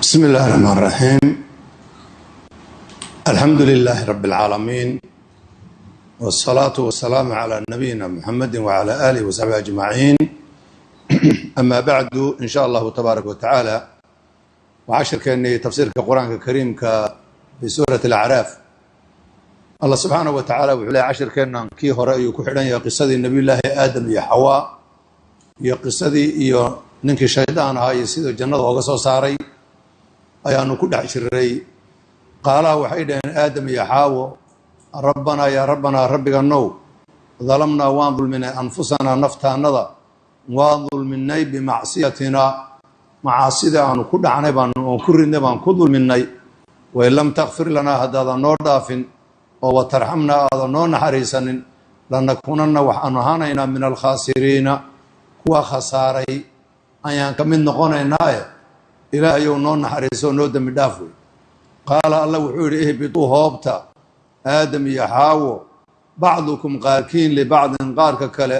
بسم الله الرحمن الرحيم. الحمد لله رب العالمين، والصلاة والسلام على نبينا محمد وعلى آله وصحبه أجمعين. أما بعد، إن شاء الله تبارك وتعالى وعشر كأني تفسير القرآن الكريم في سورة الأعراف. الله سبحانه وتعالى وعلى عشر كأن كي هرأي كحران يا قصة النبي الله آدم يا حواء يا قصة يا ننك الشيطان هاي يسيد الجنة وقصة صاري ayaanu ku dhex jiray. qaalaha waxay dhaheen aadam iyo xaawo rabbanaa yaa rabbanaa rabbiganow dalamnaa waan dulminay anfusanaa naftaannada waan dulminay bimacsiyatinaa macaasida aanu ku dhacnay oon ku ridnay baan ku dulminay. wain lam takfir lanaa haddaadan noo dhaafin oo watarxamnaa aadan noo naxariisanin lanakuunanna waxaanu ahaanaynaa min alkhaasiriina kuwa khasaaray ayaan ka mid noqonaynaaye ilaahayow noo naxariiso noo dembi dhaaf wey. qaala alla wuxuu yidhi ihbituu hoobta aadam iyo xaawo bacdukum qaarkiin libacdin qaarka kale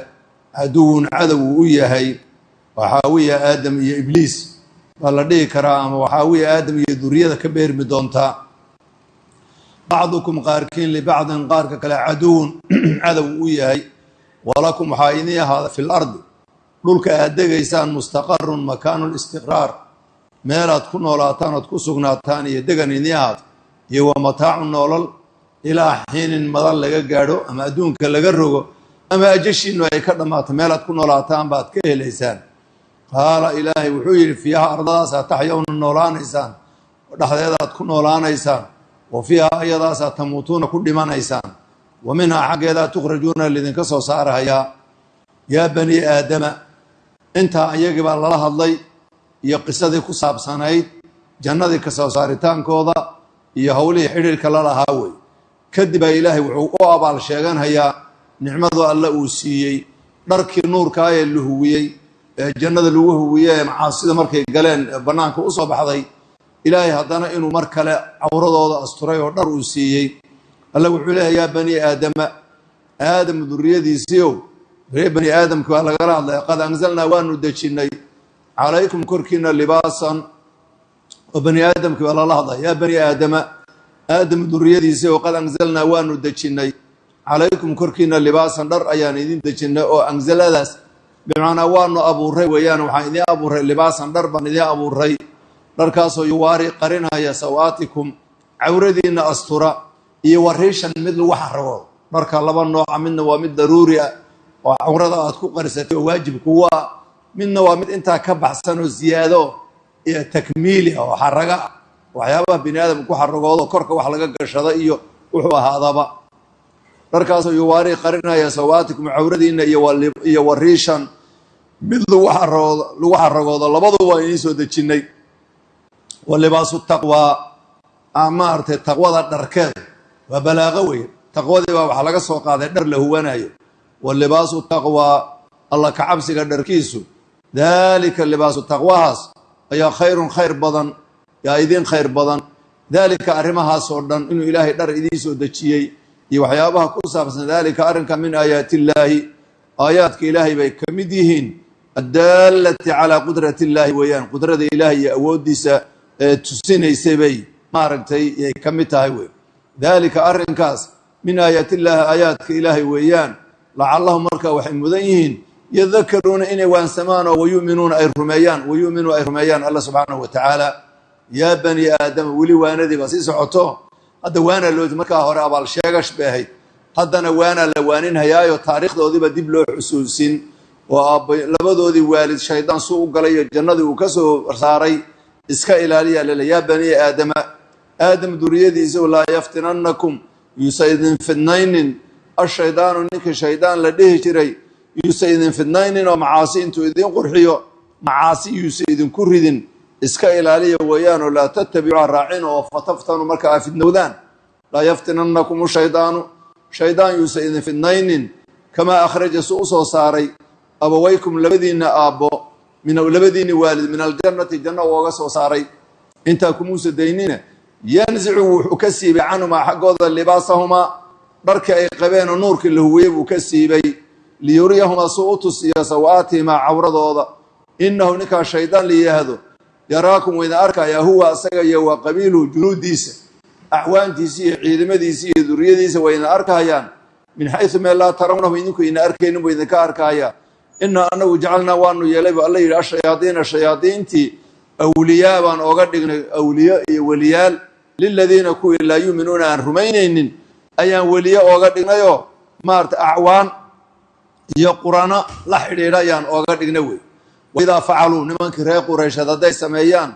caduwun cadow uu u yahay. waxaawiya aadam iyo ibliis baa la dhihi karaa, ama waxaawiya aadam iyo duriyada ka beermi doontaa. bacdukum qaarkiin libacdin qaarka kale caduwun cadow u yahay. walakum waxaa idin ahaada fi lardi dhulka aad degaysaan mustaqarun makaanu listiqraar meelaad ku noolaataan ood ku sugnaataan iyo degan idin ahaad, iyo wa mataacu noolol ilaa xiinin madan laga gaadho ama adduunka laga rogo ama ajashiinu ay ka dhammaato meelaad ku noolaataan baad ka helaysaan. qaala ilaahay wuxuu yidhi fiiha ardadaasaa taxyawna noolaanaysaan oo dhexdeedaad ku noolaanaysaan, wa fiiha ayadaasaa tamuutuuna ku dhimanaysaan, wa minhaa xaggeedaa tukhrajuuna lidinka soo saarahayaa. yaa bani aadama, intaa iyagii baa lala hadlay iyo qisadii ku saabsanayd jannadii ka soo saaritaankooda iyo howlihii xidhiirka la lahaa wey. kadib baa ilaahay wuxuu u abaal sheeganhayaa nicmadu alla uu siiyey, dharkii nuurkaa ee la huwiyey ee jannada lagu huwiyey ee macaasida markay galeen bannaanka u soo baxday, ilaahay haddana inuu mar kale cawradooda asturay oo dhar uu siiyey. alla wuxuu leeyahay yaa bani aadama, aadam duriyadiisiiow, reer bani aadamka waa lagala hadlaya, qad anzalnaa waanu dejinnay calaykum korkiina libaasan. oo bani aadamkii waa lala hadlaya, yaa bani aadama, aadam duriyadiisii oo qad anzalnaa waanu dejinnay calaykum korkiina libaasan dhar ayaan idin dejinnay. oo anzaladaas bimacnaa waanu abuuray weeyaan, waxaan idiin abuuray libaasan dhar baan idiin abuuray, dharkaasoo yuwaari qarinaya sawaatikum cawradiinna astura, iyo wariishan mid lagu xarago. dharka laba nooca, midna waa mid daruuri ah oo cawrada aad ku qarisatay oo waajib kuwa, midna waa mid intaa ka baxsan oo ziyaado iyo takmiili ah oo xaraga ah, waxyaabaha bini aadam ku xaragoodo korka wax laga gashada iyo wuxuu ahaadaba. dharkaasoo yuwaari qarinaya sawaatikum cawradiinna iyo wariishan mid lagu xaragoodo, labaduba waa idiin soo dejinnay. wa libaasu taqwaa, maaragtay taqwada dharkeeda waa balaaqo weeye. taqwadii baa waxaa laga soo qaaday dhar la huwanayo. wa libaasu taqwaa, alla ka cabsiga dharkiisu, daalika libaasu taqwahaas ayaa khayrun khayr badan, yaa idiin khayr badan. daalika arrimahaasoo dhan inuu ilaahay dhar idiin soo dejiyey iyo waxyaabaha ku saabsan daalika arrinka min aayaatillaahi, aayaadka ilaahay bay ka mid yihiin, addaalati calaa qudrati illaahi weeyaan, qudrada ilaahay iyo awooddiisa ee tusinaysay bay maaragtay yay ka mid tahay wey. daalika arrinkaas min aayaatillaahi aayaadka ilaahay weeyaan, lacallahum markaa waxay mudan yihiin yadakaruuna inay waansamaan oo wayuminuuna ay rumeeyaan alla subxaanahu wa tacaala. yaa bani aadama, weli waanadii baa sii socoto. hadda waana loodi, markaa hore abaal sheegash bay ahayd, haddana waanaa la waaninhayaayo taariikhdoodiiba dib loo xusuusin. oo labadoodii waalid shaydaan suu u galay iyo jannadii uu ka soo saaray iska ilaaliyaa lele. yaa bani aadama, aadam duriyadiisa, laa yaftinannakum, yuusa idin fidnaynin ashaydaanu, ninkii shaydaan la dhihi jiray, yuusa idin fidnaynin oo macaasi intuu idiin qurxiyo macaasi yuusa idinku ridin, iska ilaaliya weeyaanoo laa tattabicu raacin oo fataftanu marka aa fidnowdaan. laa yaftinannakum shaydaanu, shaydaan yuusa idin fidnaynin, kamaa akhraja su u soo saaray abawaykum labadiinna aabbo, labadiinni waalid min aljannati janno ooga soo saaray. intaa kumuusa daynina, yanzicu wuxuu ka siibay canhumaa xaggooda libaasahumaa dharkii ay qabeen oo nuurkii la huwiyey buu ka siibay, liyuriyahumaa suu u tusiya sawaatihimaa cawradooda. innahu ninkaa shaydaan la yidhaahdo yaraakum wayna arkaya huwa asaga iyo wa qabiiluhu junuudiisa axwaantiisa iyo ciidamadiisa iyo duriyadiisa wayna arkayaan min xaysu meel laa tarawnahu idinku ina arkaynin buu idinka arkaya inaa anagu jacalnaa waanu yeelay bu alla yidhi ashayaadiina shayaadiintii awliyaa baan ooga dhignay awliyo iyo weliyaal liladiina kuwii laa yuuminuuna aan rumaynaynin ayaan weliye ooga dhignayoo maarata acwaan iyo qurano la xidhiidha ayaan ooga dhignay wey waidaa facaluu nimankii reer quraysheed hadday sameeyaan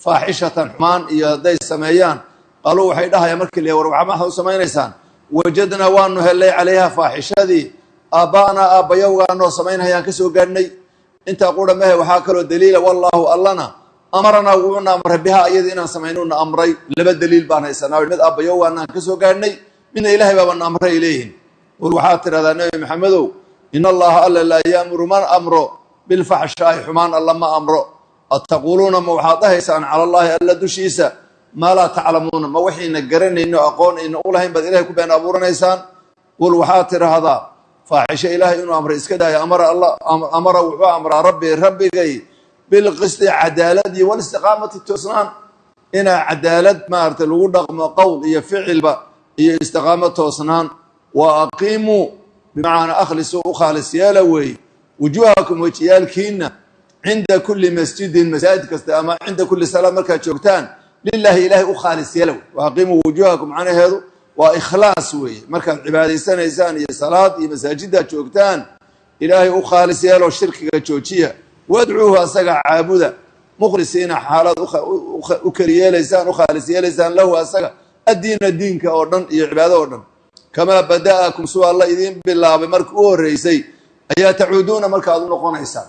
faaxishatan xumaan iyo hadday sameeyaan qaluu waxay dhahayaan markii la war maxaad u samaynaysaan wajadnaa waanu hellay calayha faaxishadii aaba'naa aabbayowgaanoo samaynhayaan ka soo gaadhnay intaa qura mahe waxaa kaloo daliila wallaahu allana amaranaa wuuna amray bihaa iyadii inaan samaynuuna amray laba daliil baan haysanaa mid aabbayowgaanaan ka soo gaadhnay midna ilaahay baabana amray leeyihin qul waxaad tidhahdaa nebi maxamedow in allaha alla laa yaamuru man amro bilfaxshaa'i xumaan alla ma amro attaquuluuna ma waxaad dhahaysaan cala allaahi alla dushiisa maa laa taclamuuna ma waxayna garanayno aqoon ayna u lahayn baad ilahay ku been abuuranaysaan qul waxaad tidhaahdaa faaxisho ilaahay inuu amray iska daaya amara wuxuu amraa rabbigay bilqisti cadaaladii walistiqaamati toosnaan inaa cadaalad maarata lagu dhaqmo qowl iyo ficilba iyo istiqaamo toosnaan wa aqiimuu bimacnaa akhlisuu u khaalis yeela weeye wujuuhakum wejiyaalkiina cinda kulli masjidin masaajid kasta ama cinda kulli salaad markaad joogtaan lilaahi ilaahay u khaalis yeela wey wa aqiimuu wujuuhakum macnaheedu waa ikhlaas weeye markaad cibaadaysanaysaan iyo salaad iyo masaajiddaad joogtaan ilaahay u khaalis yeeloo shirkiga joojiya wadcuuhu asaga caabuda mukhlisiina xaalaad u keli yeelaysaan u khaalis yeelaysaan lahu asaga addiina diinka oo dhan iyo cibaado oo dhan kamaa bada'akum suu alla idiin bilaabay markii u horreysay ayaa tacuuduuna markaad u noqonaysaan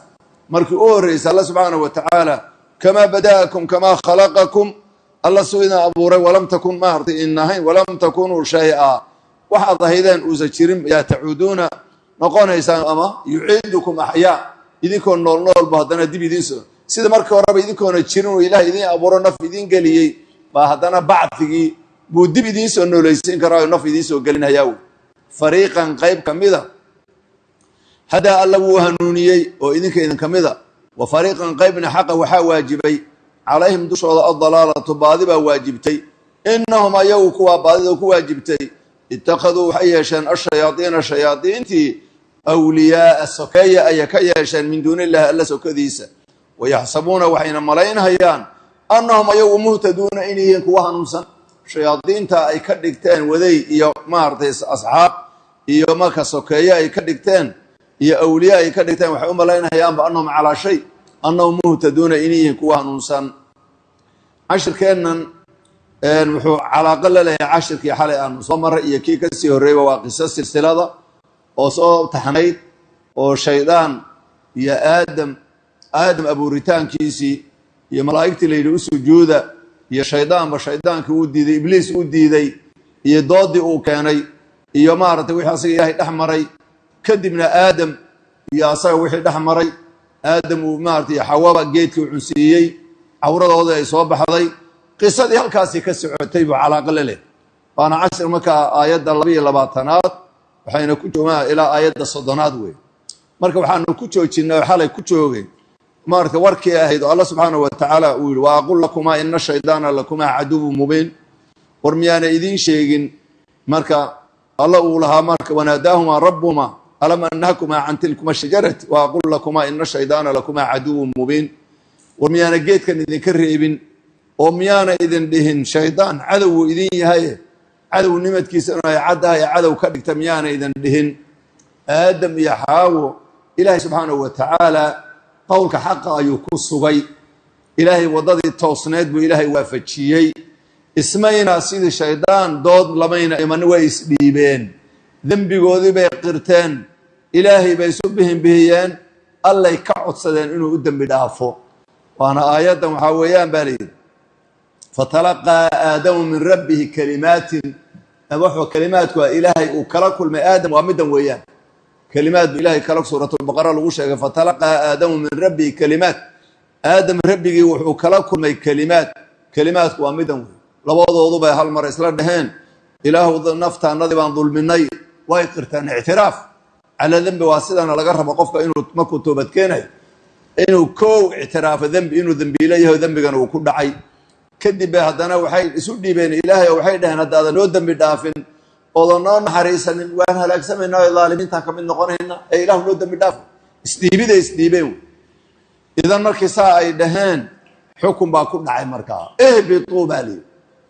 markii u horreysay alla subxaanahu wa tacaala kamaa bada'akum kamaa khalaqakum alla suu idin abuuray walam takun maartay in ahayn walam takunuu shay-a waxaad ahaydeen uusa jirin ayaa tacuuduuna noqonaysaan ama yuciidukum axyaa idinkoo noolnoolba haddana dib idiinsoo sida markii horeba idinkoona jirin uu ilaah idiin abuuro naf idiin geliyey baa haddana bacdigii buu dib idiin soo noolaysiin karaa naf idiin soo gelinhayaa wey fariiqan qayb ka mida hadaa alla wuu hanuuniyey oo idinka idinka mida wa fariiqan qaybna xaqa waxaa waajibay calayhim dushooda addalaalatu baadi baa waajibtay innahum ayagu kuwaa baadida ku waajibtay ittakhaduu waxay yeesheen ashayaadiina shayaadiintii awliyaaa sokeeya ayay ka yeesheen min duuni illahi alla sokadiisa wayaxsabuuna waxayna malaynhayaan annahum ayagu muhtaduuna inay yihiin kuwa hanuunsan shayaadiinta ay ka dhigteen waday iyo maaragtay asxaab iyo marka sokeeye ay ka dhigteen iyo awliya ay ka dhigteen waxay u malaynhayaanba annahum calaa shay annahum muhtaduuna inay yihiin kuwa hanuunsan cashirkeennan wuxuu calaaqo la leeyahay cashirkii xalay aanu soo maray iyo kii kasii horreeyba waa qiso silsilada oo soo taxnayd oo shaydaan iyo aadam abuuritaankiisii iyo malaa'igtii la yidhi u sujuuda iyo shaydaanba shaydaankii uu diiday ibliis u diiday iyo doodii uu keenay iyo maaragtay wixii asaga ilaahay dhex maray kadibna aadam iyo asaga wixii dhex maray aadam uu maaragtay xawaba geedkii cunsiiyey cawradoodii ay soo baxday qisadii halkaasii ka socotay buu calaaqo la leh waana cashir markaa aayadda 22aad waxayna ku joogaan ilaa aayadda 30aad wey marka waxaanu ku joojinay oo xalay ku joogay maarta warkii ahayd oo alla subxaanahu wa tacaala uu yidhi wa aqul lakumaa ina shaydaana lakumaa caduwun mubiin war miyaana idiin sheegin marka alla uu lahaa marka wanaadaahumaa rabbuhumaa alam anhakumaa can tilkuma shajarati wa aqul lakumaa ina shaydaana lakumaa caduwun mubiin war miyaana geedkan idinka reebin oo miyaana idin dhihin shaydaan cadowuu idin yahaye cadow nimadkiisa inay caddahay cadow ka dhigta miyaana idin dhihin aadam iyo xaawo ilaahay subxaanahu wa tacaala qowlka xaqa ayuu ku sugay ilaahay waddadii toosneed buu ilaahay waafajiyey ismayna sidii shaydaan dood lamayna iman way isdhiibeen dembigoodii bay qirteen ilaahay bay isu bihinbihiyeen allay ka codsadeen inuu u dembi dhaafo waana aayaddan waxaa weeyaan baa layidhi fatalaqaa aadamu min rabbihi kalimaatin wuxuu kalimaadku waa ilaahay uu kala kulmay aadam waa middan weeyaan kalimaad bu ilahay kala suuratulbaqara lagu sheegay fatalaqaa aadamu min rabbihi kalimaat aadam rabbigii wuxuu kala kulmay kalimaadku waa middan wey labadoodu bay hal mar isla dhaheen ilaahu naftaanadii baan dulminay way qirtaan ictiraaf calaa dembi waa sidana laga rabo qofka inuu markuu toobad keenayo inuu koow ictiraafo dembi inuu dembiilayaho dembigan uu ku dhacay kadib haddana waxay isu dhiibeen ilaahay oo waxay dhaheen haddaadan noo dembi dhaafin oodan noo naxariisanin waan halaagsamaynaa oo dhaalimiintaan ka mid noqonayna ee ilaahu noo dembi dhaafo isdhiibiday isdhiibeen idan markii saa ay dhaheen xukun baa ku dhacay markaa ihbituu baa layidhi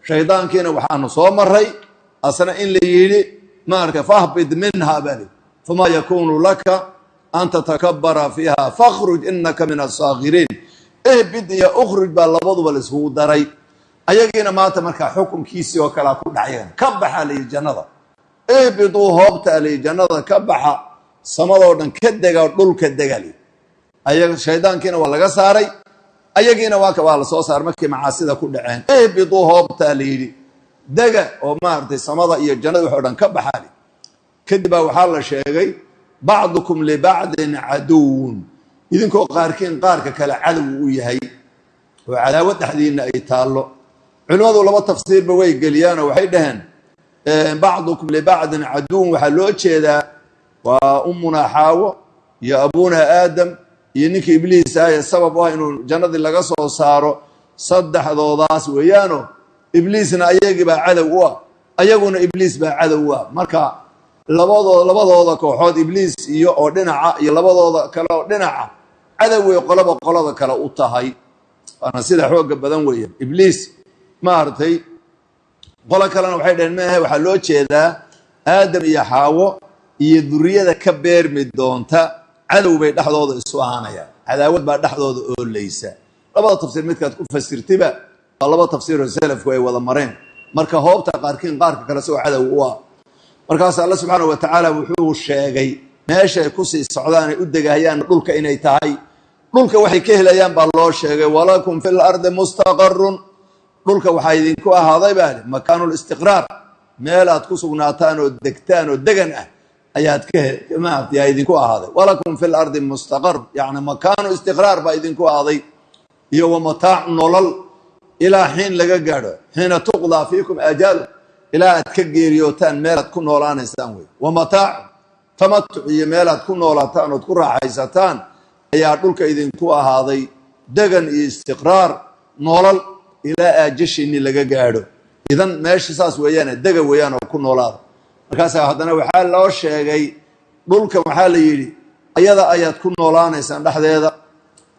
shaydaankiina waxaanu soo maray asna in la yidhi maarka fahbid minha baa layidhi famaa yakuunu laka an tatakabbara fiiha fakhruj inaka min asaakhiriin ihbid iyo ukhruj baa labaduba la isugu daray ayagiina maanta markaa xukunkiisii oo kalea ku dhacyan ka baxa layidhi jannada ihbiduu hoobta layidhi jannada ka baxa samadoo dhan ka dega dhulka dega layidhi ayaga shaydaankiina waa laga saaray ayagiina waa la soo saaray markay macaasida ku dhaceen ihbiduu hoobta layidhi dega oo maaragtay samada iyo jannada wax oo dhan ka baxa layidhi kadib baa waxaa la sheegay bacdukum libacdin caduwun idinkoo qaarkiin qaarka kale cadow u yahay oo cadaawad dhexdiina ay taallo culimmadu laba tafsiirba way geliyaanoo waxay dhaheen bacdukum libacdin caduwun waxaa loo jeedaa waa ummunaa xaawo iyo abuunaa aadam iyo ninkii ibliis ah ee sabab u ah inuu jannadii laga soo saaro saddexdoodaas weeyaano ibliisna ayagii baa cadow u ah ayaguna ibliis baa cadow u ah marka labadooda kooxood ibliis iyo oo dhinaca iyo labadooda kale oo dhinaca cadow wey qolaba qolada kale u tahay waana sida xooga badan weeyaan ibliis maaragtay qolo kalena waxay dhaheen maahe waxaa loo jeedaa aadam iyo xaawo iyo duriyada ka beermi doonta cadow bay dhexdooda isu ahaanayaan cadaawad baa dhexdooda oolaysa labada tafsiir midkaad ku fasirtiba waa laba tafsiiroo salafku ay wada mareen marka hoobta qaarkiin qaarka kale soo cadow u ah markaas alla subxaana wa tacaala wuxuu sheegay meeshaay kusii socdaanay u degahayaan dhulka inay tahay dhulka waxay ka helayaan baa loo sheegay walakum fi lardi mustaqarun dhulka waxaa idinku ahaaday baa makaanu listiqraar meel aad ku sugnaataan oo degtaan oo degan ah ayaad yaa idinku ahaaday walakum fi lardi mustaqar yani makaanu istiqraar baa idinku ahaaday iyo wamataacu nolol ilaa xiin laga gaadho xiina tuqdaa fiikum aajaalu ilaa aad ka geeriyootaan meelaad ku noolaanaysaan wey wamataacu tamatuc iyo meelaad ku noolaataan ood ku raaxaysataan ayaa dhulka idinku ahaaday degan iyo istiqraar nolol ilaa aajashiinni laga gaadho idan meesha saas weeyaane dega weeyaan oo ku noolaada markaasaa haddana waxaa loo sheegay dhulkan waxaa la yidhi ayada ayaad ku noolaanaysaan dhexdeeda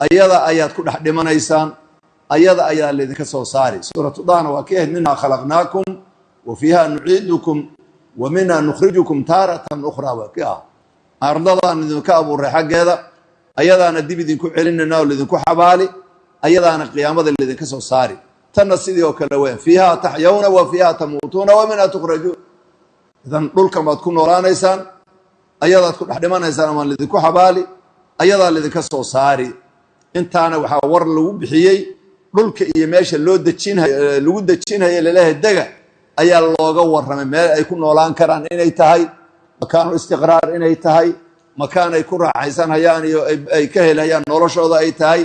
ayada ayaad ku dhex dhimanaysaan ayada ayaa laydinka soo saari suuratu dahna waa ka ahayd minhaa khalaqnaakum wa fiiha nuciidukum wa minha nukhrijukum taaratan ukhraa waa ki ah ardadaan idinka abuuray xaggeeda ayadaana dib idinku celinayna oo laydinku xabaali ayadaana qiyaamada laydinka soo saari tanna sidii oo kale weyn fiiha taxyawna wa fiiha tamuutuuna wa minha tukhrajuun idan dhulkan baad ku noolaanaysaan ayadaad ku dhex dhimanaysaan amaan laydinku xabaali ayadaa laydinka soo saari intaana waxaa war lagu bixiyey dhulka iyo meesha loo dejinhayo lagu dejinhayo laleeyahay dega ayaa looga warramay meel ay ku noolaan karaan inay tahay makaanu istiqraar inay tahay makaan ay ku raaxaysanhayaan iyo ay ka helhayaan noloshooda ay tahay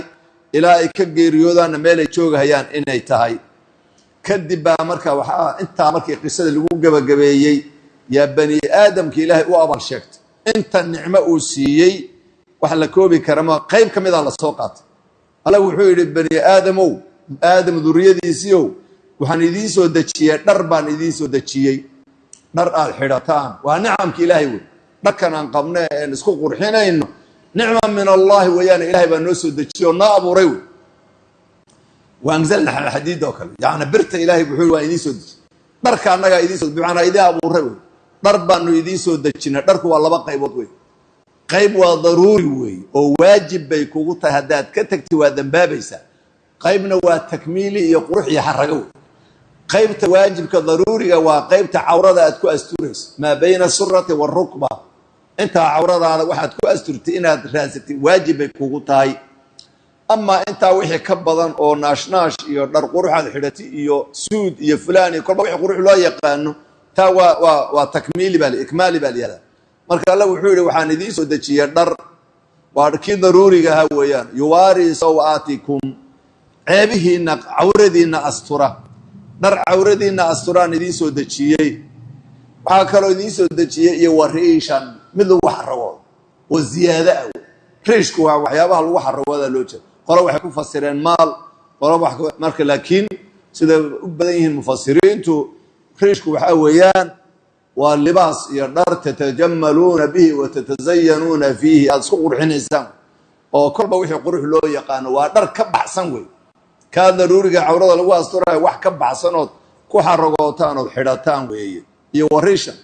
ilaa ay ka geeriyoodaanna meel ay joogahayaan inay tahay kadib baa marka waxaa intaa markii qisada lagu gebagabeeyey yaa bani aadamka ilaahay u abal sheegtay inta nicmo uu siiyey wax la koobi kara ma qayb ka mida la soo qaatay alla wuxuu yidhi bani aadamow aadam duriyadiisiiow waxaan idiin soo dejiyey dhar baan idiin soo dejiyey dhar aad xidhataan waa nicamka ilaahay wey dharkan aan qabne een isku qurxinayno nicma min allahi weeyaane ilahay baa noo soo dejiye oo noo abuuray wey waanzalna xadiid oo kale yani birta ilahay wuxuu waan idiin soo dejiyey dharka annagaa idiin soo bimacnaa idiin abuuray wey dhar baanu idiin soo dejinay dharku waa laba qaybood wey qayb waa daruuri wey oo waajib bay kugu tahay haddaad ka tagti waa dambaabaysaa qaybna waa takmiili iyo qurux iyo xarago wey qaybta waajibka daruuriga waa qaybta cawrada aad ku asturayso maa bayna surati warukba intaa cawradaada waxaad ku asturtay inaad raasatay waajib bay kugu tahay amaa intaa wixii ka badan oo naashnaash iyo dhar quruxaad xidhati iyo suud iyo fulaan iyo kolba wixii qurux loo yaqaano taa waa takmiili baa ikmaali baa layihahdaa marka alla wuxuu yidhi waxaan idiin soo dejiyey dhar waa kii daruuriga ahaa weeyaan yuwaari sawaatikum ceebihiinna cawradiinna astura dhar cawradiinna asturaan idiin soo dejiyey waxaa kaloo idiin soo dejiyey iyo wariishan mid lagu xarago oo ziyaado ah ريشكو وحيابها الوحر وهذا لوجه قالوا waxay ku fasireen maal qolo wax marka laakiin sida u badan yihiin mufassiriintu rishku waxa weeyaan waa libaas iyo dhar tatajammaluna bihi wa tatazayyanuna fihi asku qurxinaysan oo kolba wixii qurux loo yaqaan waa dhar ka baxsan way ka daruuriga cawrada lagu asturay wax ka baxsanood ku xaragootaan oo xidhataan weeye iyo warisha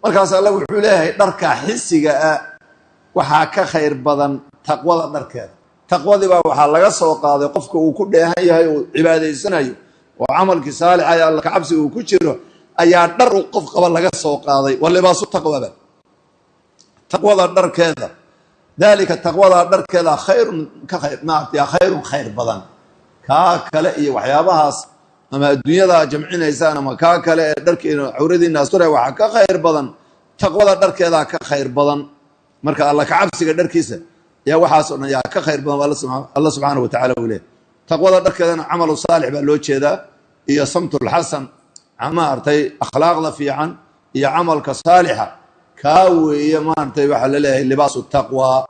markaas Allah wuxuu leeyahay dharka xisiga ah waxa ka khayr badan taqwada dharkeeda taqwadii baa waxa laga soo qaaday qofka uu ku dheehan yahay oo cibaadaysanayo oo amalki saalix ay Allah ka cabsi uu ku jiro ayaa dhar qof qaba laga soo qaaday walibaasu taqwada taqwada dharkeeda dalika taqwada dharkeeda khayrun ka khayr maati khayrun khayr badan ka kale iyo waxyaabahaas ama adduunyada jamcinaysan ama ka kale dharkeena awradiina asturay waxa ka khayr badan taqwada dharkeeda ka khayr badan marka Allah ka cabsiga dharkiisa يا وحاسن يا كخير بهم الله سبحانه وتعالى وليه تقوى دركنا عمل صالح باللوج هذا هي صمت الحسن عمارتي أخلاق في عن هي عمل كصالحة كاوي ما أنت وحلله لباس التقوى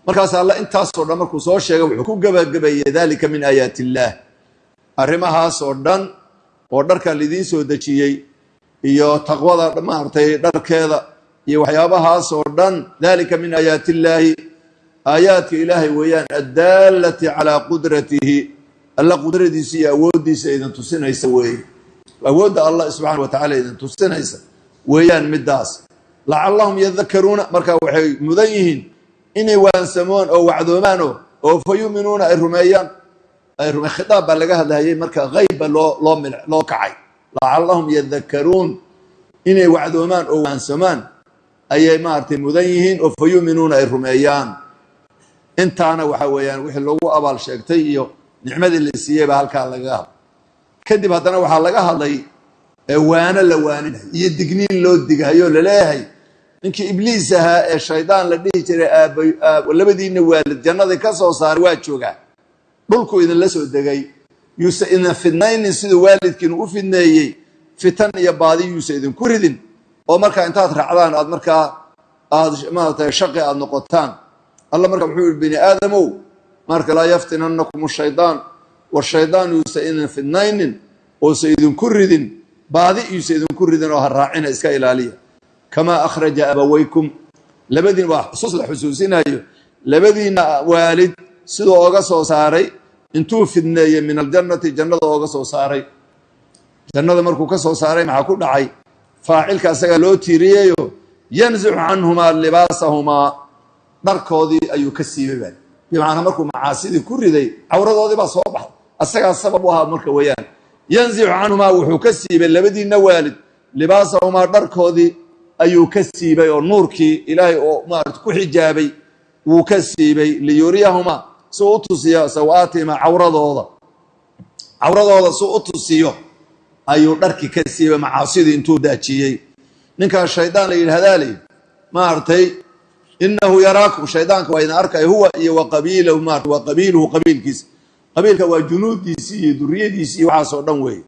مركز الله أنت صور مركز صور شيء وحكم جب ذلك من آيات الله أرمها صردان ودرك الذين سودتشيء هي تقوى ما أنت درك هذا هي وحيابها صردان ذلك من آيات الله آيات إلهي ويان الدالة على قدرته الله قدرته سي أودي سيدا تسنى يسوي أود الله سبحانه وتعالى إذا تسنى يسوي ويان مداس لعلهم يذكرون مركا وحي مذيهين إني وانسمون أو وعدومانو أو فيؤمنون الرميان الرمي خطاب بلغها هذه مركا غيبة لو كعي لعلهم يذكرون إني وعدومان أو وانسمان أي مارتي مذيهين أو فيؤمنون الرميان انت انا وحويان وحي لوgu abaal sheegtay iyo nicmadii la siiyay ba halka laga hab kadib hadana waxa laga hadlay waana la waaninay iyo digniin loo digayo leeyahay ninkii ibliis ahaa ee shaydaan la dhigi jiray labadiina waalid jannada ka soo saaray waa jooga dhulku idin la soo degay yuusa ina fidnaynin sida waalidkiin u fidneeyay fitan iyo baadi yuusa idin ku ridin oo marka intaad raacdaan aad marka aad maartay shaqi aad noqotaan الله مركب حول بني آدم مركب لا يفتننكم الشيطان والشيطان يسئن في النين وسيد كردين بعض يسيد كردين وهالراعين إسكا إلالية كما أخرج أبويكم لبدين وحصوص الحسوسين لبدين والد سيدو أغسو ساري انتو في النية من الجنة جنة أغسو ساري جنة مركو كسو ساري مع كل عي فاعل كاسقا لو تيريو ينزع عنهما لباسهما darkoodii ayuu ka siibay bimaana markuu macaasidi ku riday awradoodii ba soo baxay asaga sabab u ahaa marka weeyaan yanzi'u anhuma wuxuu ka siibay labadiina waalid libaasahuma darkoodii ayuu ka siibay oo nuurkii ilaahay oo maartu ku xijaabay wuu ka siibay liyuriyahuma soo tusiya sawaatima awradooda soo tusiyo ayuu dharkii ka siibay macaasidi intuu daajiyay ninka shaydaan la yiraahdaa maartay إنه يراكم شيطانك وإذا أركى هو وقبيله مات وقبيله قبيلكيس قبيلك وجنود ديسي ذرية ديسي وعاصر دنوي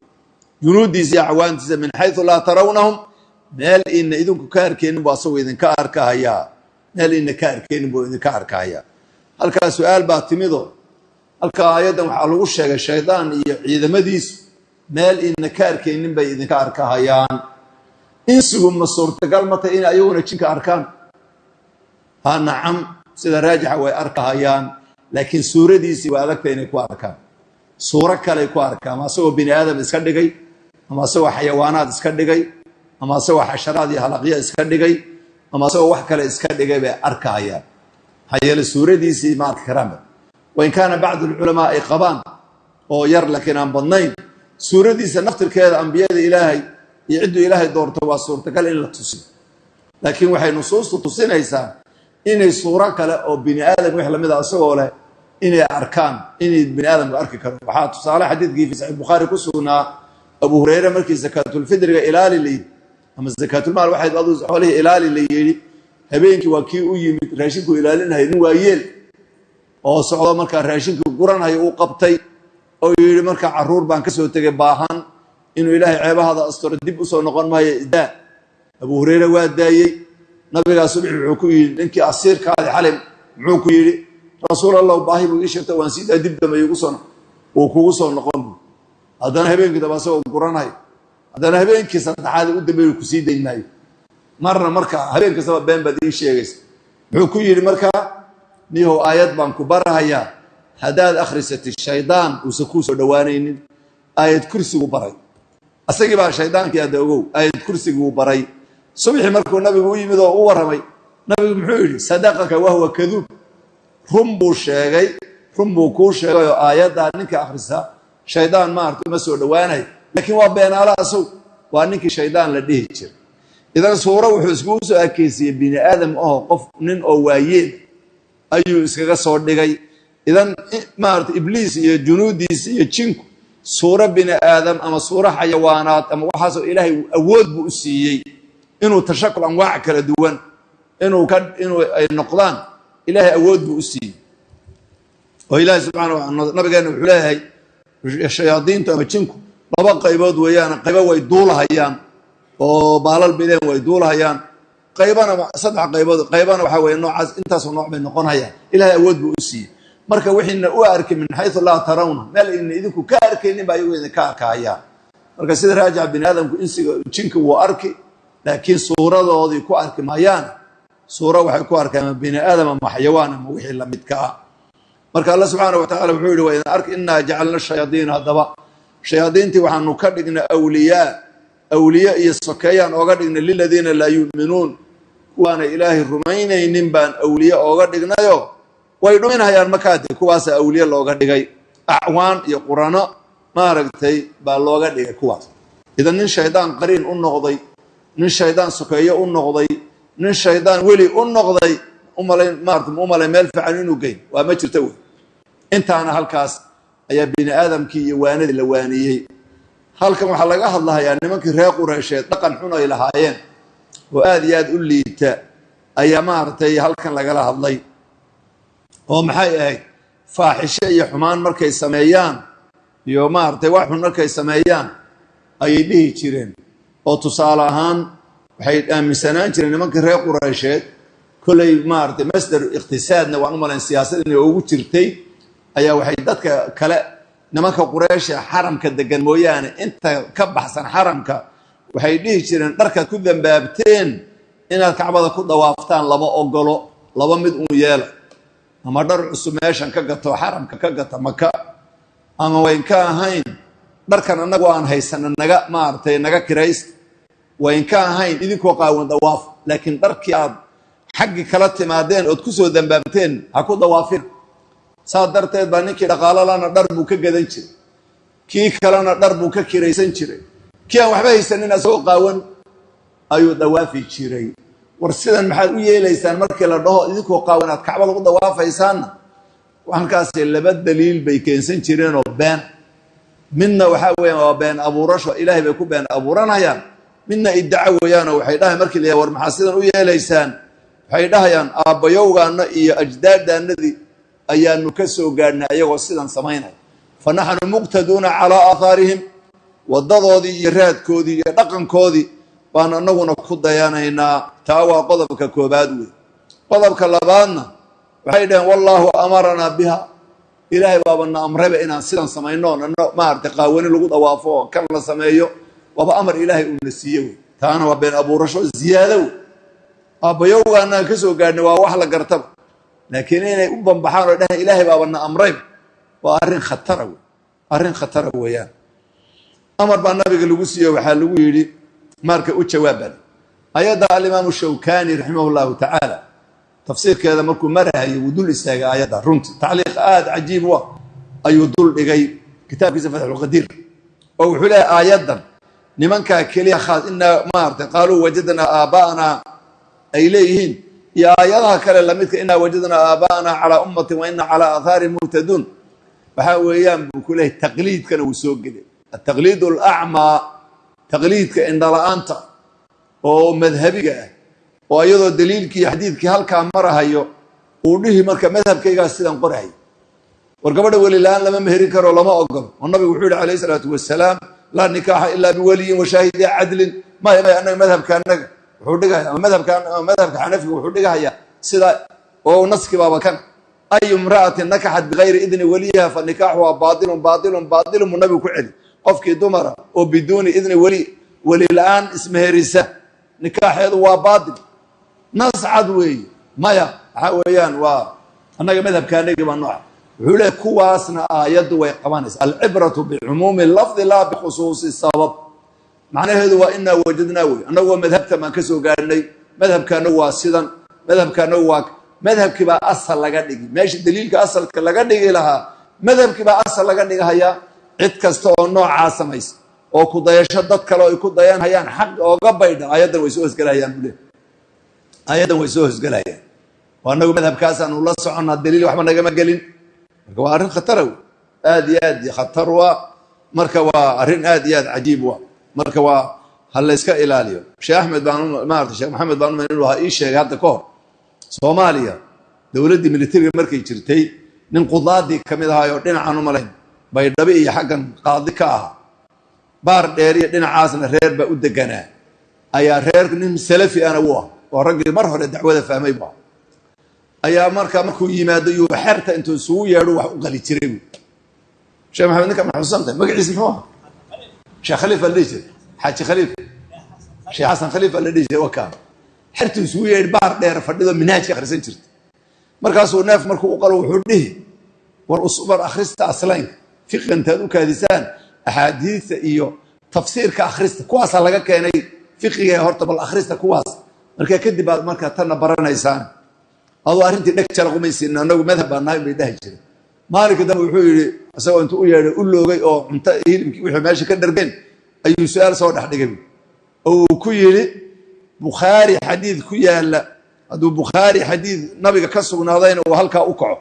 جنود ديسي عوان ديسي من حيث لا ترونهم مال إن إذن كاركين بأسوا إذن كاركايا مال إن كاركين بإذن كاركايا هل كان سؤال باعتمده هل كان أيضا وحلو الشيطان إذا مديس مال إن كاركين بإذن كاركايا إنسهم الصورة قلمة إن أيونا تشنك أركان ها نعم سيدا راجحة ويأركهايان لكن سورة ديسي وأذكت إنك وأركان سورة كالي كواركان ما سوى بني آدم إسكدقي ما سوى حيوانات إسكدقي ما سوى حشرات هلقية إسكدقي ما سوى وحكالي إسكدقي بأركهايان هيا لسورة ديسي ما كرامة وإن كان بعض العلماء قبان أو ير لكن أن بضنين سورة ديسي نفتر كذا أنبياء إلهي يعدوا إلهي دور توا سورة كالي إلا تصي لكن وحي نصوص تصين إيسان إني صورة كلا أو بني آدم ويحلى ماذا أسوأ إني أركان إني بني آدم أركي كربحات صالح حديث في صحيح البخاري كسرنا أبو هريرة مركز زكاة الفطر إلى لي أما زكاة المال واحد بعض حوله إلى لي هبينك وكي يمد راشنك إلى لنا هينو ويل أو صعود مركز راشنك قرن هي قبطي أو يري مركز عرور بانكسو تجباهن إنه إلهي عيبه هذا أسطر الدب وصو نقول ما يدا أبو هريرة واداي نبي صبح العكوي إنك أصير كهذا حلم muxuu ku yidhi rasuul allah baahi buu ii sheegtay waan sii dib dambe igu soo uu kugu soo noqon haddana habeenkii daba soo guranay haddana habeenkii saddexaad u dambeeyay ku sii daynaayo marna marka habeenkii sabab been bad ii sheegaysa muxuu ku yidhi marka niyo aayad baan ku barahayaa hadaad akhrisatay shaydaan uu ku soo dhawaanaynin aayad kursigu baray asagii baa shaydaankii aad ogow aayad kursigu baray subaxii markuu nabigu u yimid oo u waramay nabigu muxuu yidhi sadaqaka wa huwa kadhub rumbuu sheegay rumbuu kuu sheegay oo aayaddaa ninka akhrisa shaydaan maarta uma soo dhawaanay laakiin waa beenaala asaw waa ninkii shaydaan la dhihi jiray idan suura wuxuu iskugu soo akeysiyey bini aadam oo qof nin oo waayeen ayuu iskaga soo dhigay idan maarta ibliis iyo junuudiisa iyo jinku suura bini aadam ama suura xayawaanaad ama waxaasoo ilaahay awood buu u siiyey inuu tashakul anwaac kala duwan inuu ay noqdaan ilaahay awood buu u siiyey oo ilaahay subxaanahu wa ta'aala nabigeena wuxuu leeyahay shayaadiintu ama jinku laba qaybood weeyaan qaybo way duulahayaan oo baalal bideen way duulahayaan qaybana saddex qaybood qaybana waxa weeye noocaas intaas oo nooc bay noqonayaan ilaahay awood buu u siiyey marka wixiina u arkay min haythu la tarawna meel in idinku ka arkaynin baa iyagu idinka arkaya marka sida raajic bini aadamku insiga jinka wuu arki laakiin suuradoodii ku arki maayaan suura waxay ku arkaan bini aadam ama xayawaan ama wixii la midka ah marka Allah subhanahu wa ta'ala wuxuu yiri waa ark inna ja'alna shayaadiina hadaba shayaadiinti waxaanu ka dhignay awliya iyo sokeeyaan ooga dhignay lil ladina la yu'minuun waana ilaahi rumaynaynin baan awliya ooga dhignayo way dhuminayaan makaade kuwaas awliya looga dhigay acwaan iyo qurano maaragtay baa looga dhigay kuwaas idan nin shaydaan qariin u noqday nin shaydaan sokeeyo u noqday nin shaydaan weli u noqday umalay meel fiican inuu geyn waa ma jirto wey intaana halkaas ayaa bini aadamkii iyo waanadii la waaniyey halkan waxaa laga hadlahayaa nimankii reer Quraysheed dhaqan xun ay lahaayeen oo aad iyo aad u liita ayaa maaragtay halkan lagala hadlay oo maxay ahayd faaxisho iyo xumaan markay sameeyaan iyo maaragtay wax xun markay sameeyaan ayay dhihi jireen oo tusaale ahaan waxay aaminsanaan jireen nimankii reer Quraysheed kulay maartay masdar iqtisaadna waan u malayn siyaasadna ugu jirtay ayaa waxay dadka kale nimanka Quraysh xaramka degan mooyaane inta ka baxsan xaramka waxay dhihi jireen dharka ku dambaabteen inaad Kacbada ku dawaaftaan lama ogolo laba mid uu yeelo ama dhar cusub meeshan ka gato xaramka ka gata Maka ama wayn ka ahayn dharkan anagu aan haysan naga maartay naga kirayst wayn ka ahayn idinkoo qaawan dawaaf laakiin dharkii aad xaqi kala timaadeen oo ku soo dambaabteen ha ku dawaafin saadarteed baa ninkii dhaqaale lana dhar buu ka gadan jiray kii kalena dhar buu ka kiraysan jiray kii aan waxba haysanin asoo qaawan ayuu dawaafi jiray war sidan maxaad u yeelaysaan markii la dhaho idinkoo qaawan aad Kacbada ku dawaafaysan waxankaas laba daliil bay keensan jireen oo been midna waxa weeyaan waa been abuurasho ilaahay bay ku been abuuranayaan midna iddaca weeyaan waxay dhahay markii la war maxaa sidan u yeelaysaan waxay dhahayaan aabayowgaana iyo ajdaadaanadii ayaanu ka soo gaarnay ayagoo sidan sameynay fanahnu muqtaduna ala aatharihim wadadoodii iyo raadkoodii iyo dhaqankoodii baan anaguna ku dayanaynaa taa waa qodobka koobaad wey qodobka labaadna waxay dhaheen wallahu amarna biha ilaahay baabana amraba inaan sidan sameyno maarta qaawani lagu dawaafo kan la sameeyo waba amar ilaahay uu nasiiyo taana waa been abuurasho ziyaado aabayowgaana ka soo gaarnay waa wax la gartaba laakiin inay u banbaxaan oo dhahan ilaahay baabana amray waa arrin khatar weeyaan amar baa nabiga lagu siiyo waxa lagu yiri marka u jawaaban ayada al-imam Shawkani rahimahullahu ta'ala tafsiirkeeda markuu marahay wudul istaaga ayada runtii taaliq aad ajiib wa ayuu dul dhigay kitaabkiisa Fathul Qadir oo wuxuu leeyahay ayadan nimanka kaliya khaas inna maarta qaalu wajadna aabaana ay leeyihiin ya ayadaha kale lamidka inna wajadna aabaana ala ummati wa inna ala athari muhtadun waxa weeyaan buu ku leeyahay taqliidkana uu soo gelay التقليد الأعمى تقليد كإن أنت أو مذهبي وأيضا دليل كي حديث كي هل كان مرة هيو وليه مركب مذهب كي قاصد قرعي ورقبله ولي الآن لما مهرك ولا ما أقل والنبي وحول عليه الصلاة والسلام لا نكاح إلا بولي وشاهد عدل ما أن المذهب كان وحول مذهب كان مذهب حنفي وحول هي سيدا oo naski baaba kan ay imra'atin nakaxat bighayri idni waliha fa nikahuha baadilun nabi ku celi qofkii dumara oo biduuni idni wali laan ismeherisa nikaaxeedu waa baadil nascad weeye maya waxa weeyaan waa annaga madhabkaanagi baa nooca wuxuu leeyahay kuwaasna aayaddu way qabanaysa alcibratu bicumuumi lafdi laa bikhusuusi sabab macnaheedu waa inaa wajadnaa wey annagoo madhabta maan ka soo gaarnay madhabkaanagu waa sidan madhabkaanagu waa madhabkii baa asal laga dhigi meesha daliilka asalka laga dhigi lahaa madhabkii baa asal laga dhigahayaa cid kasta oo noocaa samaysa oo ku dayasho dad kale ay ku dayan hayaan xaq ooga baydha ayadan way soo hosgalayaan bule ayadan way soo hosgalayaan waa anagu madhabkaasaan ula soconnaa daliil waxba nagama gelin marka waa arrin khatara wey aad iyo aad khatar waa marka waa arrin aad iyo aad cajiib waa marka waa ha la iska ilaaliyo sheekh axmed baan maartay sheekh maxamed baan inuu ahaa ii sheegay hadda ka hor Soomaaliya dawladdii militariga markay jirtay nin qudaadii kamid ahaa oo dhinacan u malayn baydhabo iyo xaggan qaadi ka ahaa baar dheer iyo dhinacaasna reer baa u deganaa ayaa reer nin salafi ana u ah oo raggii mar hore dacwada fahmay baa ayaa markuu yimaado iyo xerta intuu isugu yeedho wax u qali jiray sheekh maxamed ninka maxuusan tahay magaciisa muxuu ahaa sheekh khalifa liise xaaji khalifa sheekh xasan khalifa liise wakaa xertu isugu yeedh baar dheer fadhido minhaajka akhrisan jirtay markaasuu neef markuu u qalo wuxuu dhihi war usbar akhrista aslaynka fiqantaad u kaadisaan axaadiista iyo tafsiirka akhrista kuwaasaa laga keenay fiqiga horta bal akhrista kuwaas markaa kadib aad markaa tanna baranaysaan adoo arrintii dheg jalaqumaysiin annagu madhab baa nahay bay dhahi jiray maalinka dambe wuxuu yidhi isagoo intuu u yeedhay u loogay oo cunto hilibkii wixii meesha ka dhargeen ayuu su-aal soo dhex dhigay oo uu ku yidhi bukhaari xadiid ku yaalla hadduu bukhaari xadiid nabiga ka sugnaadayna uu halkaa u kaco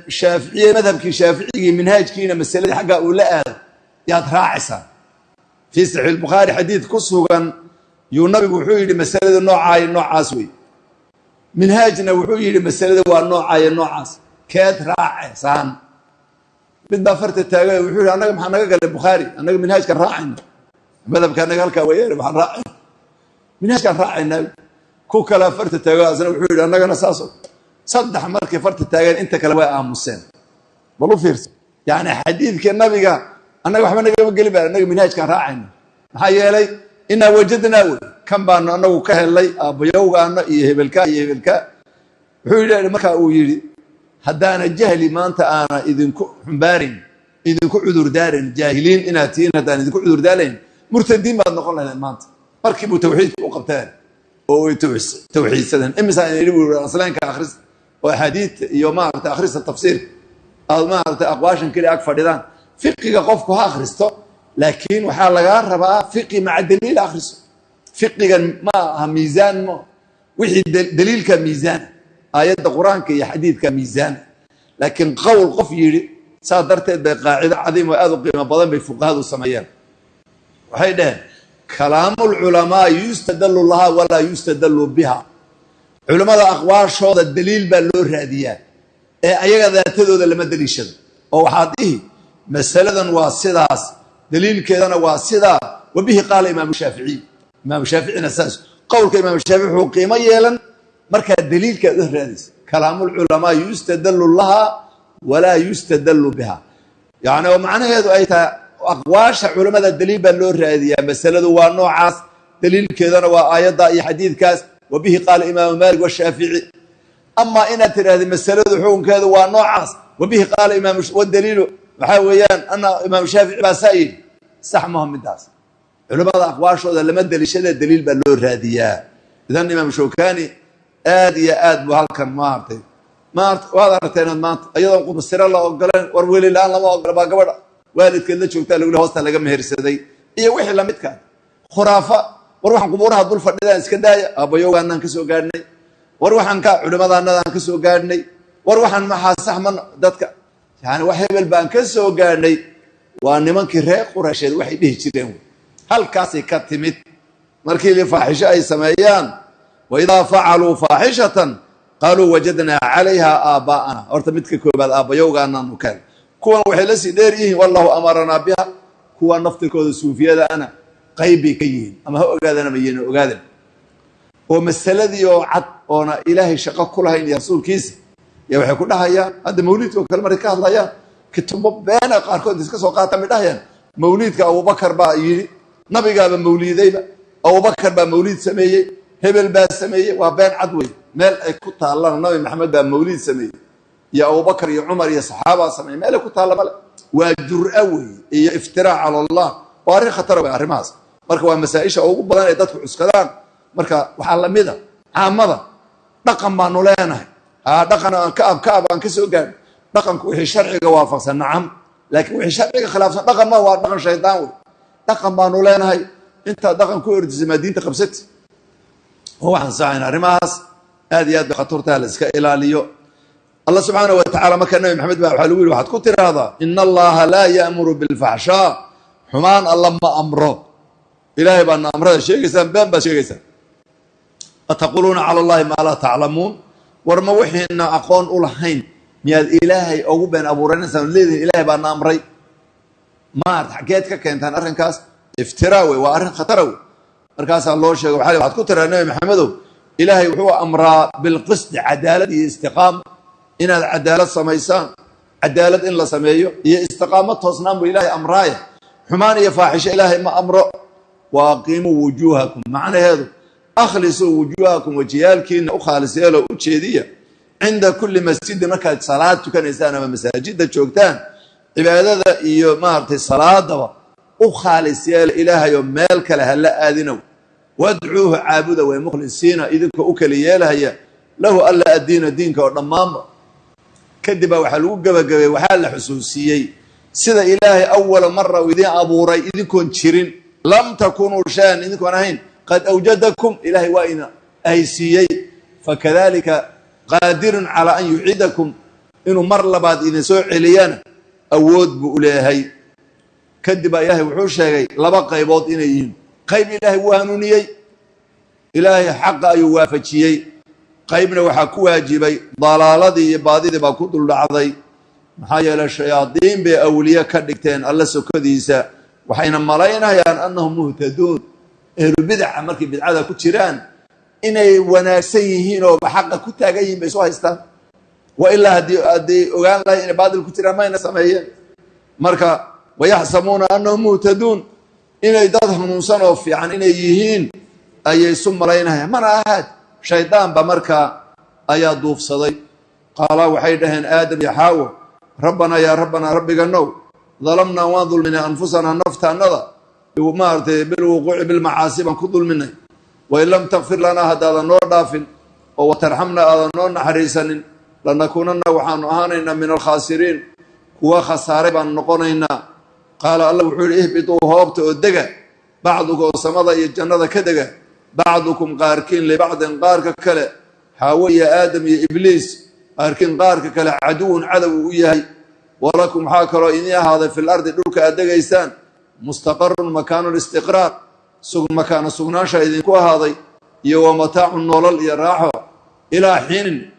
shaaficiye madhabkii shaaficigii minhaajkiina masaladii xaggaa uu la aado yaad raacaysaa fii saxiix albukhaari xadiid ku sugan yuu nabigu wuxuu yidhi masalada noocaayo noocaas wey minhaajna wuxuu yidhi masalada waa noocaayo noocaas keed raacaysaan mid baa farta taagay wuxuu yidhi annaga maxaa naga galay bukhaari annaga minhaajkan raacayna madhabka annaga halkaa wayeere maxaan raacayna minhaajkan raacayna ku kala farta taago asna wuxuu yidhi annagana saasoo saddex markay farta taageen inta kale way aamuseen bal u fiirsa yani xadiidka nabiga annaga waxba nagama geli baa annaga minhaajkan raacayna maxaa yeelay inaa wajadnaa wey kan baanu annagu ka helnay aabbayowgaana iyo hebelka wuxuu yidhi markaa uu yidhi haddaana jahli maanta aana idinku xumbaarayn idinku cudurdaarayn jaahiliin inaad tihiin haddaan idinku cudurdaarayn murtadiin baad noqon lahayd maanta markii buu tawxiidka u qabteen oo ay tawxiidsadeen imisaan yidhi buu yidhi aslaanka akhris oo axaadiidta iyo maaragtay akhrista tafsiirka aad maaragtay aqwaashan keli ag fadhidaan fiqiga qofku ha akhristo laakiin waxaa lagaa rabaa fiqi maca daliil akhriso fiqigan ma aha miisaan mo wixii daliilka miisaana aayadda qur-aanka iyo xadiidka miisaana laakiin qowl qof yidhi saa darteed bay qaacido cadiim oo aad u qiimo badan bay fuqahadu sameeyeen waxay dhaheen kalaamulculamaa yustadallu laha walaa yustadallu biha culimmada aqwaashooda daliil baa loo raadiyaa ee ayaga daatadooda lama daliishado oo waxaad dhihi masaladan waa sidaas daliilkeedana waa sidaa wabihi qaala imaamu shaaficiy imaamu shaaficina saas qowlka imaamu shaafici wuxuu qiimo yeelan markaa daliilkaad u raadaysa kalaamulculamaa yustadallu laha walaa yustadallu biha yani oo macnaheedu ay tahay aqwaasha culimmada daliil baa loo raadiyaa masaladu waa noocaas daliilkeedana waa aayadda iyo xadiidkaas wabihi qaala imaamu maalik washaafici amaa inaad tidhaahda masaladu xukunkeedu waa noocaas wabihi qaala imaam wadaliilu waxaa weeyaan ana imaamu shaafici baa saa yidhi sax maha midaas culimmada aqwaashooda lama daliishada daliil baa loo raadiyaa idan imaam shawkani aad iyo aad buu halkan maartay waad aragtay inaad maanta iyadoon qubsiro la ogoleen war weli la-aan lama ogola baa gabadha waalidkeed la joogtaa lagu hoosta laga mehersaday iyo wixii lamidkaa khuraafa war waxaan qubuuraha dul fadhidaan iska daaya aabbayowgaanaan ka soo gaadhnay war waxaan ka culimadaanadaan ka soo gaadhnay war waxaan maxaa saxman dadka yani wax hebel baan ka soo gaadhnay waa nimankii reer quraysheed waxay dhihi jireen halkaasay ka timid markii li faaxisho ay sameeyaan waidaa facaluu faaxishatan qaaluu wajadnaa calayha aaba'ana horta midka koobaad aabbayowgaanaanu keen kuwan waxay la sii dheer yihiin wallahu amaranaa biha kuwa naftirkooda suufiyada ana qayb bay ka yihiin ama ha ogaadana mayena ogaadan ومسألة دي عد أنا إلهي شقق كلها إن يرسول كيس يا وحي كلها يا هذا مولد وكلمة ركاه الله يا كتب بينا قاركون ديسكس وقاتا من دهيا مولد أبو بكر بقى نبي قال مولدي بقى أبو بكر بقى مولد سمية هبل بقى سمية وبين عدوي مال كنت الله النبي محمد بقى مولد سمية يا أبو بكر يا عمر يا صحابة سمية مال كنت الله بلا وجرأوي هي افتراء على الله وأري خطر وأرماس مركوا مسائش أو بدنا يدخل عسكران مركا وحلا مذا عامضة رقم ما نولانه رقم كاب عن كسر جان رقم وحي شرعي وافق نعم لكن وحي شرعي خلاف رقم ما هو رقم شيطان رقم ما نولانه أنت رقم كورد زي مدينة قبست هو عن ساعنا رماس هذه بخطر ثالث كإلاليو الله سبحانه وتعالى ما كان النبي محمد بن حلوي واحد كتر هذا إن الله لا يأمر بالفحشاء حمان الله ما أمره إلهي بأن أمره شيء يسمى بين بس شيء يسمى أتقولون على الله ما لا تعلمون ورما وحي إن أقون أولهين مياد إلهي أو بين أبو رنسا الذي إلهي بأن أمري ما حكيتك كنت أنا أرنكاس افتراوي وأرن خطروي مركاس الله شيء وحالي واحد كتر النبي محمد إلهي وهو أمر بالقسط عدالة استقامة إن العدالة سميسان عدالة إن لا سميه هي استقامة تصنام إلهي أمرايا حمان يفاحش إلهي ما أمره وأقيموا وجوهكم معنى هذا أخلصوا وجوهكم وجيالكين أخالص يالا وتشيدية عند كل مسجد مكة صلاة كان إنسان مساجد شوكتان عبادة إيو مارت الصلاة دوا أخالص يالا إلهي يوم مالك لها لا آذنوا وادعوه عابدا ومخلصين إذنك أكلي يالا هي له ألا الدين دينك ورمام كذب وحلو جبا وحال حسوسيي سيدا إلهي أول مرة وإذن أبو ري إذن كنت شيرين لم تكونوا شان إذن كنت هين قد أوجدكم إلهي وإنا أيسيي فكذلك قادر على أن يعيدكم إنه مر لبعد إذن سوء عليانا أود بأوليهي كذب إلهي وحوشي لبقى يبوض إنيين قيب إلهي وهنونيي إلهي حق أيوافجيي قيبنا وحكو واجبي ضلالدي باديدي با ku dul dhacday maxaa yeelay shayaadiin bay awliya ka dhigteen alla sokadiisa waxayna malaynayaan annahum muhtadun ehlu bid'a markii bidcada ku jiraan inay wanaagsan yihiin oo xaq ku taagan yihiin bay soo haystaan wa illa hadii ogaan lahayn inay baadil ku jiraan mayna sameeyeen marka wayahsamuna annahum muhtadun inay dad hanuunsan oo fiican inay yihiin ayay soo malaynayaan mana ahad شيطان بمركا أيا ضوف صدي قال وحيدهن آدم يا حاوة ربنا يا ربنا ربك النو ظلمنا وظلمنا أنفسنا نفتح النظر ومارت بالوقوع بالمعاصي كل مني وإن لم تغفر لنا هذا النور دافن وترحمنا هذا النور نحريسا لنكونن وحان أهانينا من الخاسرين هو خسارة نقونينا قال الله وحول اهبطوا هوبتوا الدقة بعضكم سمضى الجنة كدقة بعضكم قاركين لبعض قارك كلا حاوي يا آدم يا إبليس قاركين قارك كلا عدو عدو وياهي ولكم حاكروا إني هذا في الأرض دولك أدقيسان مستقر مكان الاستقرار سوق مكان سوقناشا إذن كوا هذا يو متاع النولل يراحه إلى حين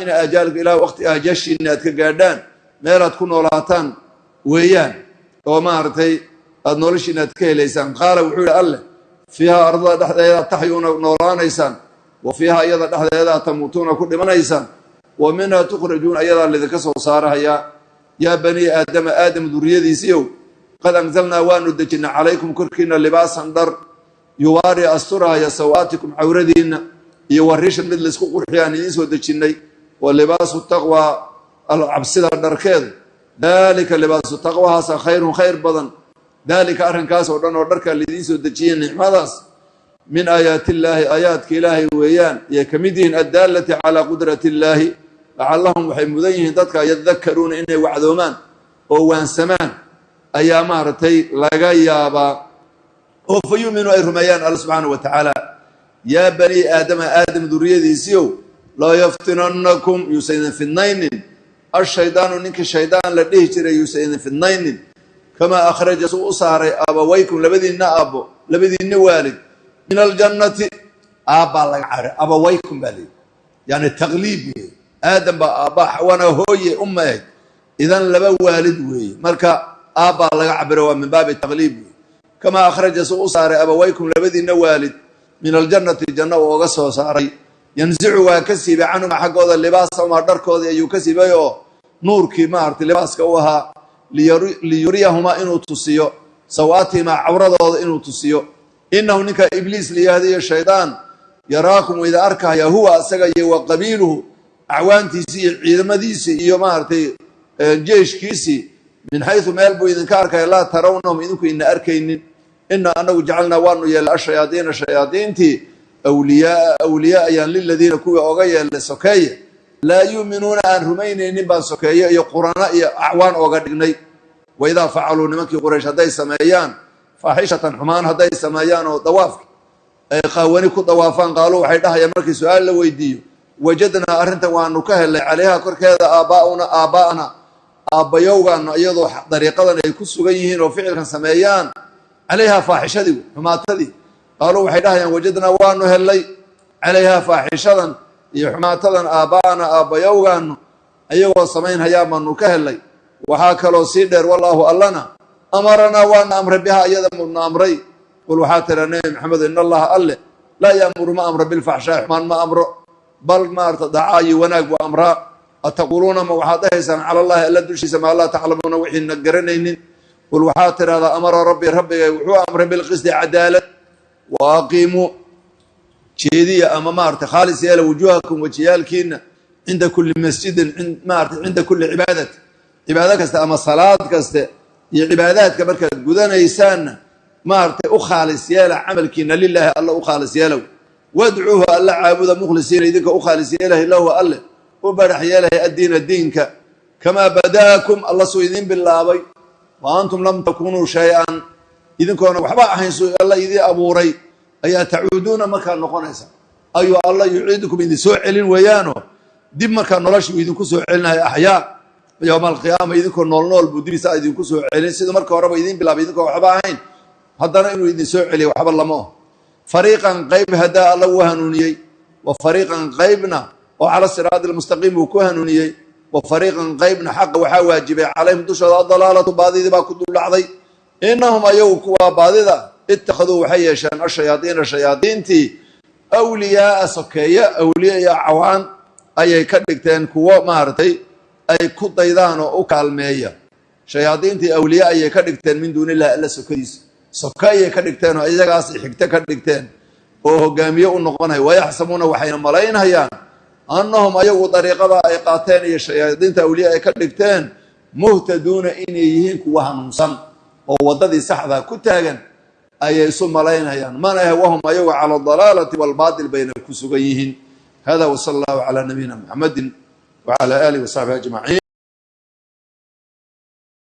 أجالك إلى وقت أجش إنك قادان ميلا تكون ولاتان ويان وما أرتي النولش إنك ليسان قال وحول الله فيها أرض دحديدا تحيون نورانيسان وفيها أيضا دحديدا تموتون كل منيسان ومنها تخرجون أيضا الذي كسر صارها يا بني آدم ذريتي سيو قد أنزلنا وندجنا عليكم كركنا لباسا در يواري أسترها يا سواتكم عوردين يوريش مثل سكو قرحيان ينسو دجني ولباس التقوى العبسدة دركيد ذلك لباس التقوى هذا خير بدن ذلك أرنكاس ودنا ودرك الذين سودجين نعمداس من آيات الله آيات إلهي ويان يكمدين الدالة على قدرة الله لعلهم وحمدين ذاتك يتذكرون إنه وعدومان ووان سمان أيام مرتي لغايابا وفيؤمنوا الرميان الله سبحانه وتعالى يا بني آدم ذريتي سيو لا يفتننكم يسين في النين الشيطان إنك الشيطان لديه جري يسين في النين كما أخرج سوء صاري أبويكم لبدين أبو لبدين والد من الجنة أبويكم بالي يعني التغليب آدم بأبا وانا هوي أمي إذن لبا والد وي ملكا أبا لك عبروا من باب التغليب كما أخرج سوء صاري أبويكم لبدين والد min aljannati janna uu uga soo saaray yanzicu waa ka siibay canhum xaggooda libaasahuma dharkoodii ayuu ka siibay oo nuurkii maaragtay libaaska u ahaa liyuriyahumaa inuu tusiyo sawaatihimaa cawradooda inuu tusiyo innahu ninka ibliis layihahdayo shaydaan yaraakum wida arkaya huwa asaga iyo wa qabiiluhu acwaantiisii iyo ciidamadiisii iyo maaragtay jeeshkiisii min xaysu meel buu idinka arkaya laa tarawnahum idinku ina arkaynin ina anagu jacalnaa waanu yeelay ashayaadiina shayaadiintii awliyaa ayaan liladiina kuwii oga yeelnay sokeeye laa yuuminuuna aan rumaynaynin baan sokeeye iyo qurana iyo acwaan ooga dhignay waidaa facaluu nimankii quraysh hadday sameeyaan faaxishatan xumaan hadday sameeyaan oo dawaafka ay qaawani ku dawaafaan qaaluu waxay dhahayaan markii su-aal la weydiiyo wajadnaa arrintan waanu ka helnay calayha korkeeda aabbaa'ana aabbayowgaanu iyadoo dariiqadan ay ku sugan yihiin oo ficilkan sameeyaan calayha faaxishadii xumaatadii qaaluu waxay dhahayaan wajadnaa waanu helnay calayha faaxishadan iyo xumaatadan aabbaa'ana aabbayowgaanu ayagoo samaynhayaan baanu ka helnay waxaa kaloo sii dheer wallaahu allana amaranaa waana amray bihaa iyada muna amray qul waxaa tira nebi maxamed in allaha alle laa yaamuru ma amro bilfaxshaa xumaan ma amro bal maarata dacaa iyo wanaag buu amraa ataquuluuna ma waxaad dhahaysaan cala allahi alla dushiisa maa laa taclamuuna wixiina garanaynin qul waxaa tidhahdaa amara rabbii rabbigay wuxuu amray bilqisti cadaalad wa aqiimuu jeediya ama maarata khaalis yeela wujuuhakum wajiyaalkiina cinda kulli masjidin maarata cinda kulli cibaadati cibaado kasta ama salaad kaste iyo cibaadaadka markaad gudanaysaanna maaragtay u khaalis yeela camalkiina lilaahi alla u khaalis yeelow wadcuuhu alla caabuda mukhlisiina idinka u khaalis yeelahay lahu alle u barax yeelahay addiina diinka kamaa badaakum alla suu idiin bilaabay wa antum lam takunuu shay-an idinkoona waxba ahayn suu alla idiin abuuray ayaa tacuuduuna markaad noqonaysa ayuu alla yuciidukum idin soo celin weeyaano dib markaa noloshii idinku soo celinahay axyaa yowma alqiyaama idinkoo noolnool buu dibisaa idinku soo celin siduu marka horeba idiin bilaabay idinkoo waxba ahayn haddana inuu idin soo celiyo waxba lama oho fariiqan qayb hadaa alla wuu hanuuniyey wa fariiqan qaybna oo cala siraadi almustaqiim uu ku hanuuniyey wa fariiqan qaybna xaqa waxaa waajibay calayhim dushooda adalaalatu baadidii baa ku duldhacday innahum ayagu kuwaa baadida ittakhaduu waxay yeesheen ashayaadiina shayaadiintii awliyaaa sokeeye awliya iyo cawaan ayay ka dhigteen kuwo maaragtay ay ku daydaan oo u kaalmeeya shayaadiintii awliya ayay ka dhigteen min duunillahi alla sokadiisa soka ayay ka dhigteen oo iyagaas xigto ka dhigteen oo hogaamiye u noqonaya wayaxsabuuna waxayna malaynayaan annahum ayagu dariiqada ay qaateen iyo shayaadiinta awliya ay ka dhigteen muhtaduuna inay yihiin kuwa hanuunsan oo waddadii saxdaa ku taagan ayay isu malaynayaan mana ahe wahum ayagu cala adalaalati waalbaatil bayna ku sugan yihiin hada wasala allahu calaa nabiyina muxamedin wacala aalihi wasaxbihi ajmaciin